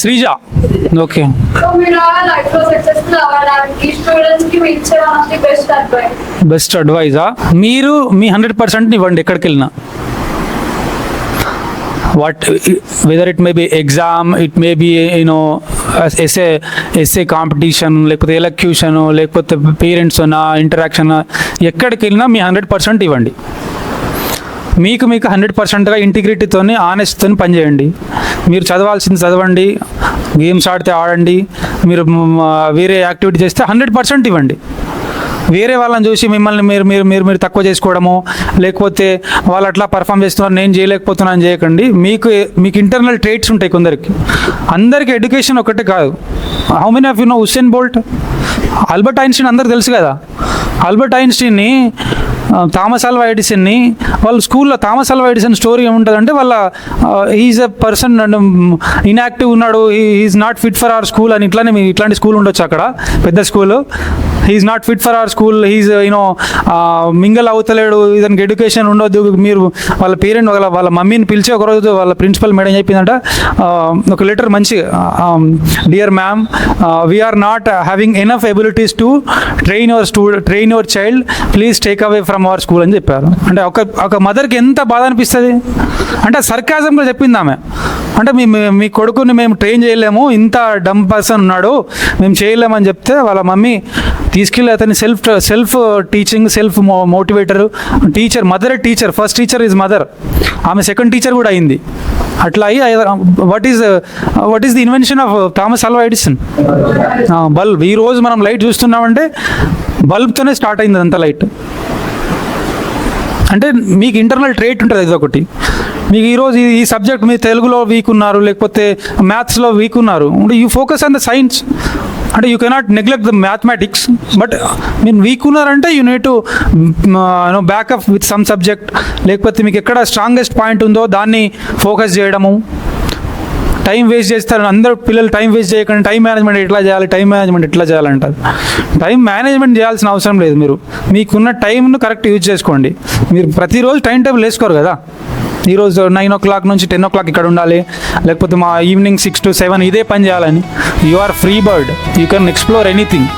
Sreeja. Okay. So మీరు life లో successful అవ్వడానికి స్టూడెంట్స్ కి మీరు ఇచ్చే one of the best advice. Best అడ్వైజా, మీరు మీ 100% ఇవ్వండి ఎక్కడికి వెళ్ళినా. What whether it may be exam, it may be SA competition, లేకపోతే ఎలక్యూషన్, లేకపోతే పేరెంట్స్ నా ఇంటరాక్షన్, ఎక్కడికి వెళ్ళినా మీ 100% ఇవ్వండి. మీకు 100%గా ఇంటిగ్రిటీతో ఆనెస్ట్తో పనిచేయండి. మీరు చదవాల్సింది చదవండి, గేమ్స్ ఆడితే ఆడండి, మీరు వేరే యాక్టివిటీ చేస్తే 100% ఇవ్వండి. వేరే వాళ్ళని చూసి మిమ్మల్ని మీరు మీరు మీరు మీరు తక్కువ చేసుకోవడము, లేకపోతే వాళ్ళు అట్లా పర్ఫామ్ చేస్తున్నారు నేను చేయలేకపోతున్నాను చేయకండి. మీకు ఇంటర్నల్ ట్రేట్స్ ఉంటాయి కొందరికి. అందరికీ ఎడ్యుకేషన్ ఒకటే కాదు. How many of you know Usain Bolt? Albert Einstein అందరికి తెలుసు కదా. ఆల్బర్ట్ ఐన్స్టీన్ని, థామస్ ఆల్వా ఎడిసన్ని వాళ్ళ స్కూల్లో థామస్ ఆల్వా ఎడిసన్ స్టోరీ ఏముంటుందంటే వాళ్ళ ఈజ్ ఎ పర్సన్ ఇన్యాక్టివ్ ఉన్నాడు, is not fit for our school అని ఇట్లాంటి స్కూల్ ఉండొచ్చు అక్కడ, పెద్ద school. He's not fit for our school, he's mingle అవుతలేడు, ఇతనికి ఎడ్యుకేషన్ ఉండొద్దు. మీరు వాళ్ళ పేరెంట్ వాళ్ళ మమ్మీని పిలిచి ఒకరోజు వాళ్ళ ప్రిన్సిపల్ మేడం చెప్పిందంట ఒక లెటర్ మంచి, dear ma'am, we are not having enough abilities to train your child, please take away from our school అని చెప్పారు. అంటే ఒక మదర్కి ఎంత బాధ అనిపిస్తుంది. అంటే సర్కాజంగా చెప్పింది ఆమె. అంటే మీ కొడుకుని మేము ట్రైన్ చేయలేము, ఇంత డమ్ పర్సన్ ఉన్నాడు, మేము చేయలేమని చెప్తే వాళ్ళ మమ్మీ తీసుకెళ్ళి అతని self teaching, self motivator, teacher, first teacher is mother, ఆమె సెకండ్ టీచర్ కూడా అయింది. అట్లా అయ్యి what is the invention of Thomas Alva Edison? Bulb. ఈరోజు మనం లైట్ చూస్తున్నామంటే బల్బ్తోనే స్టార్ట్ అయింది అంత లైట్. అంటే మీకు ఇంటర్నల్ ట్రేట్ ఉంటుంది ఇది ఒకటి. మీకు ఈరోజు ఈ సబ్జెక్ట్ మీరు తెలుగులో వీక్ ఉన్నారు, లేకపోతే మ్యాథ్స్లో వీక్ ఉన్నారు, you focus on the science. అంటే you cannot neglect the mathematics, but మీరు వీక్ ఉన్నారంటే you need to backup with some subject, లేకపోతే మీకు ఎక్కడ స్ట్రాంగెస్ట్ పాయింట్ ఉందో దాన్ని ఫోకస్ చేయడము. టైం వేస్ట్ చేస్తారు అందరూ పిల్లలు, టైం వేస్ట్ చేయకండి, టైం మేనేజ్మెంట్ ఎట్లా చేయాలంటారు. టైం మేనేజ్మెంట్ చేయాల్సిన అవసరం లేదు. మీకున్న టైంను కరెక్ట్ యూజ్ చేసుకోండి. మీరు ప్రతిరోజు టైం టేబుల్ వేసుకోరు కదా, ఈరోజు 9 o'clock నుంచి 10 o'clock ఇక్కడ ఉండాలి, లేకపోతే మా ఈవినింగ్ 6 to 7 ఇదే పని చేయాలని. You are free bird, you can explore anything.